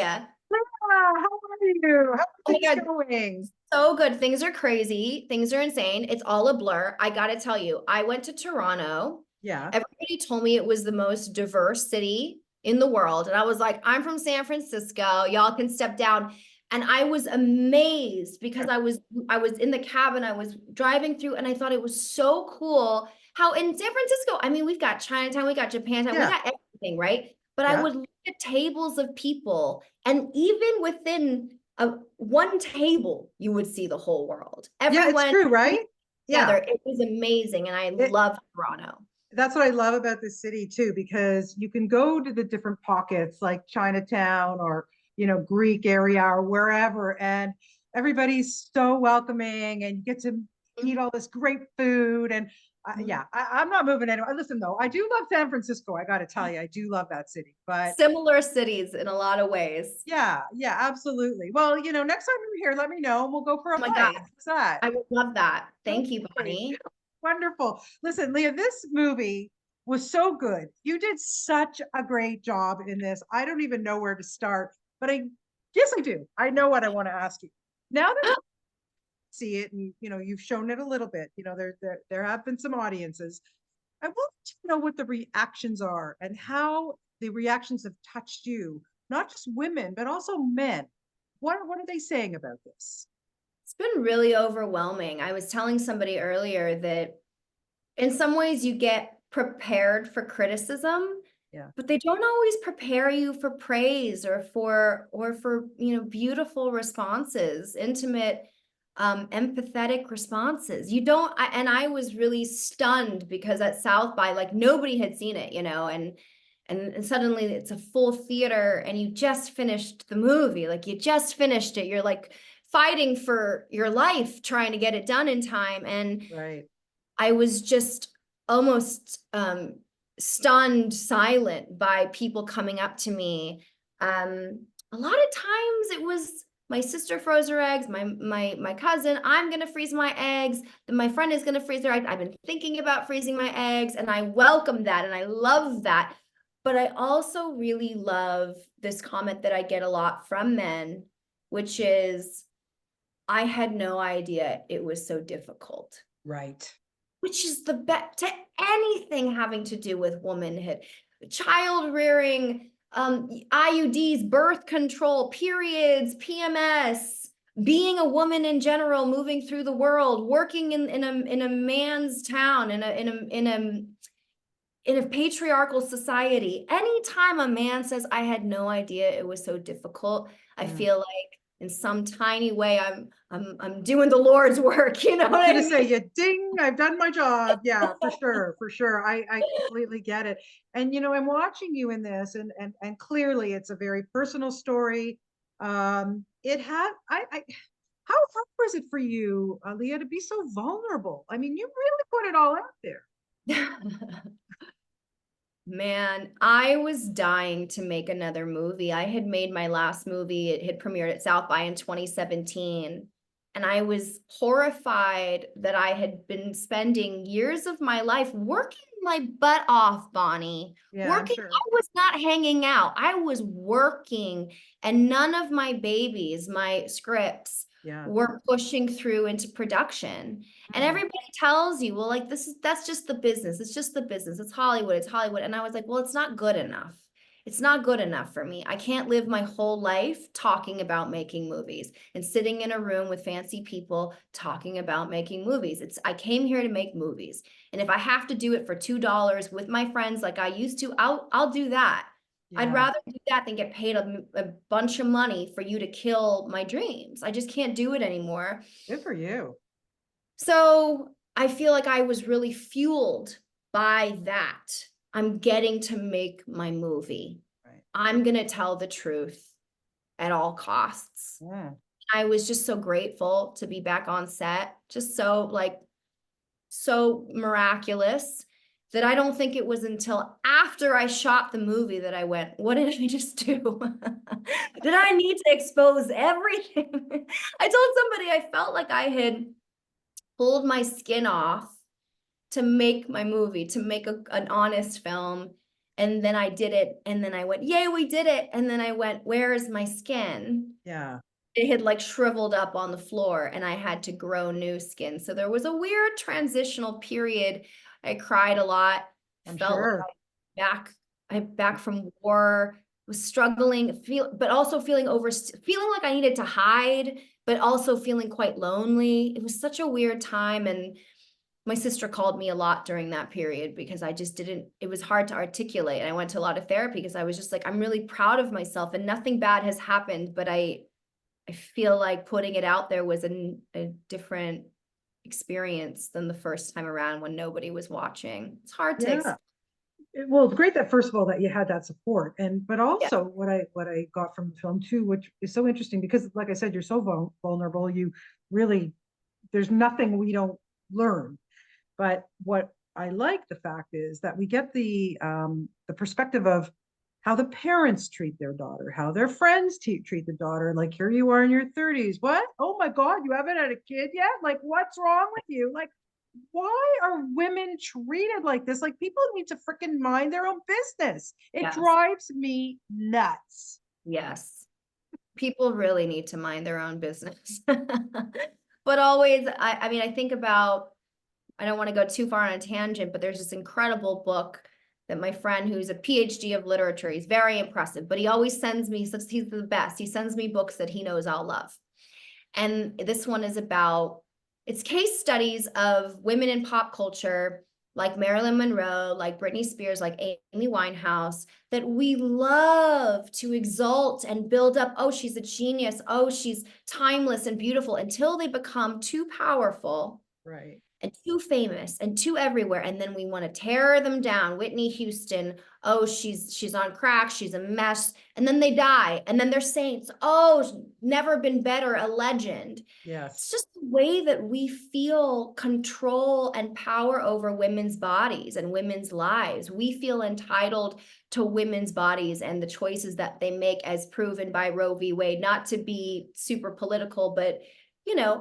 Leah? How are you? How are Oh my things God, going? so good. Things are crazy. Things are insane. It's all a blur. I gotta tell you, I went to Toronto. Yeah. Everybody told me it was the most diverse city in the world. And I was like, I'm from San Francisco. Y'all can step down. And I was amazed because I was in the cab and I was driving through and I thought it was so cool how in San Francisco, I mean, we've got Chinatown, we got Japantown, we Yeah. got everything, right? But I Yeah. would look at tables of people, and even within one table, you would see the whole world. Yeah, it's Everyone true, right? Yeah. together. It was amazing. And I It, love Toronto. that's what I love about this city too, because you can go to the different pockets like Chinatown or, Greek area or wherever, and everybody's so welcoming and you get to eat all this great food. And Mhm. yeah, I'm not moving anywhere. Listen, though, I do love San Francisco. I got to tell you, I do love that city. But Similar cities in a lot of ways. yeah, yeah, absolutely. Well, next time you're here, let me know and we'll go for a Oh my God. bite. What's that? I would love that. Thank you, Okay. Bonnie. Wonderful. Listen, Leah, this movie was so good. You did such a great job in this. I don't even know where to start, but yes, I do. I know what I want to ask you. Now that you see it and you've shown it a little bit, there have been some audiences. I want to know what the reactions are and how the reactions have touched you, not just women, but also men. What are they saying about this? It's been really overwhelming. I was telling somebody earlier that in some ways you get prepared for criticism, Yeah. but they don't always prepare you for praise or for beautiful responses, intimate, empathetic responses. You don't and I was really stunned because at South by, like, nobody had seen it, and suddenly it's a full theater and you just finished the movie, like you just finished it, you're like fighting for your life trying to get it done in time. And Right. I was just almost stunned silent by people coming up to me. A lot of times it was my sister froze her eggs, my cousin, I'm gonna freeze my eggs, then my friend is gonna freeze their eggs. I've been thinking about freezing my eggs, and I welcome that and I love that. But I also really love this comment that I get a lot from men, which is, I had no idea it was so difficult, Right. which is the best to anything having to do with womanhood, child rearing, IUDs, birth control, periods, PMS, being a woman in general, moving through the world, working in a man's town, in a patriarchal society. Anytime a man says, I had no idea it was so difficult, I Mm. feel like in some tiny way I'm doing the Lord's work, you know what I Gonna say, mean? yeah, ding, I've done my job. Yeah, for sure, for sure. I completely get it. And I'm watching you in this, and clearly it's a very personal story. It had I how hard was it for you, Leah, to be so vulnerable? I mean, you really put it all out there. Man, I was dying to make another movie. I had made my last movie. It had premiered at South by in 2017. And I was horrified that I had been spending years of my life working my butt off, Bonnie. Yeah, I'm Working, sure. I was not hanging out. I was working, and none of my babies, my scripts, Yeah. were pushing through into production. And Mm. everybody tells you, well, like, that's just the business. It's just the business. It's Hollywood. It's Hollywood. And I was like, well, it's not good enough. It's not good enough for me. I can't live my whole life talking about making movies and sitting in a room with fancy people talking about making movies. I came here to make movies. And if I have to do it for $2 with my friends like I used to, I'll do that. I'd Yeah. rather do that than get paid a bunch of money for you to kill my dreams. I just can't do it anymore. Good for you. So I feel like I was really fueled by that. I'm getting to make my movie. Right. I'm going to tell the truth at all costs. Yeah. I was just so grateful to be back on set, just so miraculous that I don't think it was until after I shot the movie that I went, what did I just do? Did I need to expose everything? I told somebody I felt like I had pulled my skin off to make my movie, to make an honest film. And then I did it, and then I went, yay, we did it. And then I went, where is my skin? Yeah. It had like shriveled up on the floor, and I had to grow new skin. So there was a weird transitional period. I cried a lot, I'm felt like sure. back from war, was struggling, but also feeling like I needed to hide, but also feeling quite lonely. It was such a weird time. And my sister called me a lot during that period because I just didn't, it was hard to articulate. And I went to a lot of therapy because I was just like, I'm really proud of myself and nothing bad has happened, but I feel like putting it out there was a different experience than the first time around when nobody was watching. It's hard to Yeah. Well, it's great that first of all that you had that support, and but yeah, also what I got from the film too, which is so interesting because, like I said, you're so vulnerable. You really, there's nothing we don't learn. But what I like the fact is that we get the perspective of how the parents treat their daughter, how their friends treat the daughter. Like, here you are in your 30s. What? Oh my God, you haven't had a kid yet? Like, what's wrong with you? Like, why are women treated like this? Like, people need to freaking mind their own business. It yes, drives me nuts. yes. People really need to mind their own business. But always, I mean, I think about, I don't want to go too far on a tangent, but there's this incredible book that my friend who's a PhD of literature, he's very impressive, but he always sends me, since he's the best, he sends me books that he knows I'll love. And this one is about, it's case studies of women in pop culture, like Marilyn Monroe, like Britney Spears, like Amy Winehouse, that we love to exalt and build up. Oh, she's a genius. Oh, she's timeless and beautiful, until they become too powerful Right. and too famous and too everywhere, and then we want to tear them down. Whitney Houston, oh, she's on crack, she's a mess, and then they die, and then they're saints. Oh, never been better, a legend. It's Yes. just the way that we feel control and power over women's bodies and women's lives. We feel entitled to women's bodies and the choices that they make, as proven by Roe v. Wade. Not to be super political, but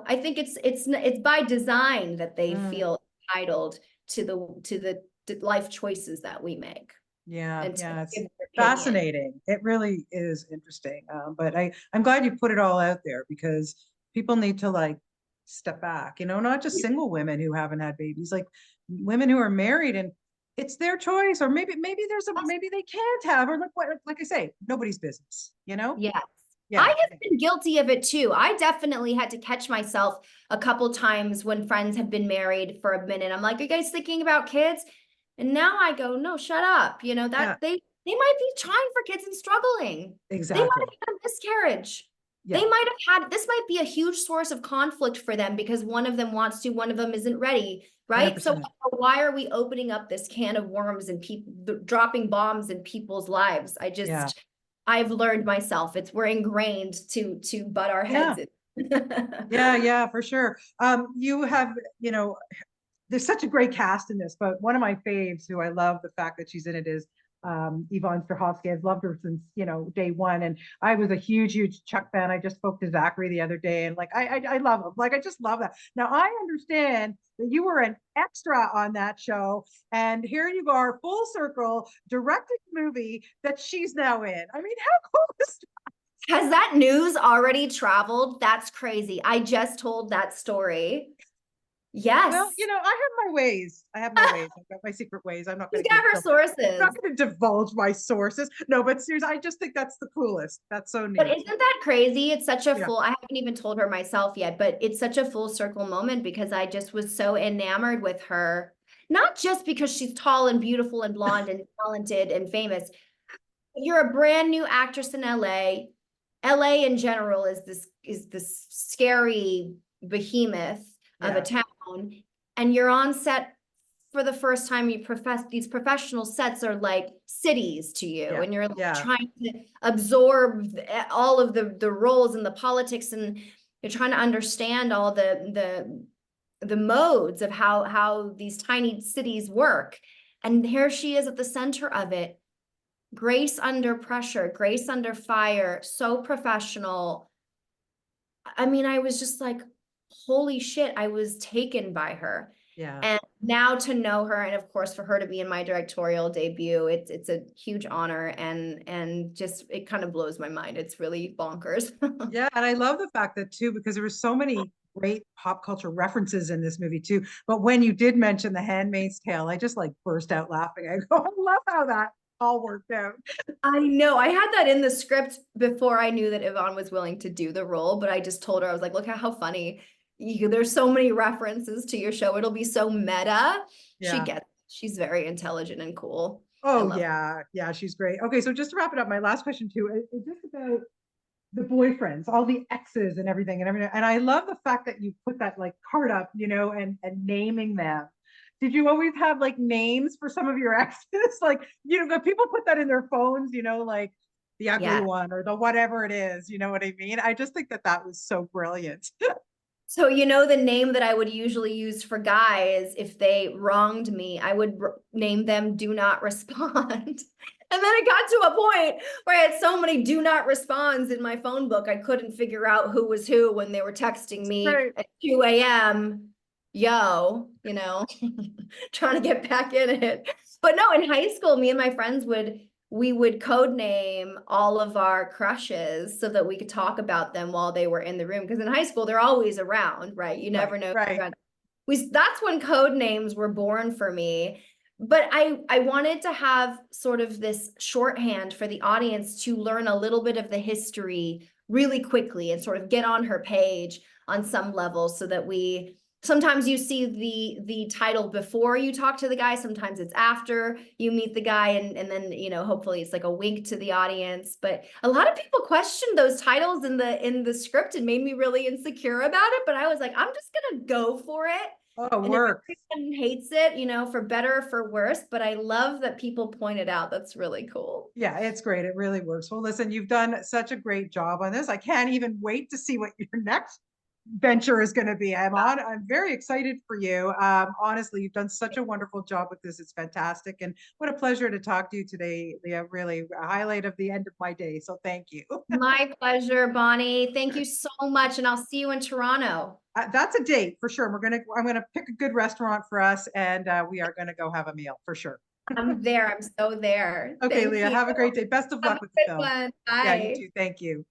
I think it's by design that they Mm. feel entitled to the life choices that we make Yeah, and to yeah, it's give their opinion. fascinating. It really is interesting. But I'm glad you put it all out there because people need to like step back, not just single women who haven't had babies, like women who are married and it's their choice, or maybe they can't have, or like I say, nobody's business, Yes. I Yeah. have been guilty of it too. I definitely had to catch myself a couple times when friends have been married for a minute. I'm like, are you guys thinking about kids? And now I go, no, shut up. Yeah, That they might be trying for kids and struggling. They might exactly. have had a miscarriage. They Yeah, might have had, this might be a huge source of conflict for them because one of them wants to, one of them isn't ready, right? So 100%. why are we opening up this can of worms and people dropping bombs in people's lives? Yeah. I've learned myself. We're ingrained to butt our Yeah. heads in. Yeah, yeah, for sure. You have, there's such a great cast in this, but one of my faves who I love the fact that she's in it is Yvonne Strahovski. I've loved her since, day one. And I was a huge Chuck fan. I just spoke to Zachary the other day and like, I love him. Like, I just love that. Now I understand that you were an extra on that show. And here you are, full circle, directing a movie that she's now in. I mean, how cool is Has that news already traveled? That's crazy. I just told that story. Well, Yes. I have my ways. I have my ways. I've got my secret ways. I'm not She's going to got give her them. I'm not sources. going to divulge my sources. No, but seriously, I just think that's the coolest. That's so But neat. isn't that crazy? It's such a Yeah. I haven't even told her myself yet, but it's such a full circle moment because I just was so enamored with her. Not just because she's tall and beautiful and blonde and talented and famous. You're a brand new actress in LA. LA in general is this scary behemoth of a Yeah. town, and you're on set for the first time. These professional sets are like cities to you, Yeah. and you're like Yeah. trying to absorb all of the roles and the politics, and you're trying to understand all the modes of how these tiny cities work. And here she is at the center of it. Grace under pressure, grace under fire, so professional. I mean, I was just like, holy shit, I was taken by her. Yeah. And now to know her, and of course for her to be in my directorial debut, it's a huge honor, and just it kind of blows my mind. It's really bonkers. Yeah, and I love the fact that too, because there were so many great pop culture references in this movie too. But when you did mention The Handmaid's Tale, I just like burst out laughing. I go, I love how that all worked out. I know. I had that in the script before I knew that Yvonne was willing to do the role, but I just told her, I was like, look at how funny. There's so many references to your show. It'll be so meta. She Yeah. gets, she's very intelligent and cool. I Oh love yeah, yeah, she's great. Okay, so just to wrap it up, my last question too is just about the boyfriends, all the exes and everything and everything. And I love the fact that you put that like card up, and naming them. Did you always have like names for some of your exes? Like, people put that in their phones, like the ugly Yeah. one or the whatever it is, you know what I mean? I just think that that was so brilliant. So, the name that I would usually use for guys if they wronged me, I would name them do not respond. And then it got to a point where I had so many do not responds in my phone book, I couldn't figure out who was who when they were texting me Right. at 2 a.m. Yo, trying to get back in it. But no, in high school, me and my friends we would code name all of our crushes so that we could talk about them while they were in the room. Because in high school, they're always around, right? You Right, never know. right. That's when code names were born for me. But I wanted to have sort of this shorthand for the audience to learn a little bit of the history really quickly and sort of get on her page on some level so that sometimes you see the title before you talk to the guy, sometimes it's after you meet the guy, and then hopefully it's like a wink to the audience. But a lot of people questioned those titles in the script and made me really insecure about it, but I was like, I'm just gonna go for it. Oh, And if work. everyone hates it, for better or for worse, but I love that people pointed out. That's really cool. Yeah, it's great. It really works. Well, listen, you've done such a great job on this. I can't even wait to see what your next venture is going to be. I'm very excited for you. Honestly, you've done such a wonderful job with this. It's fantastic. And what a pleasure to talk to you today, Leah. Really a highlight of the end of my day. So thank you. My pleasure, Bonnie. Thank you so much, and I'll see you in Toronto. That's a date for sure. I'm gonna pick a good restaurant for us, and we are gonna go have a meal for sure. I'm there. I'm so there. Okay, Thank Leah, you. have a great day. Best of Have luck a with the good film. one. Yeah, you Bye. too. Thank you.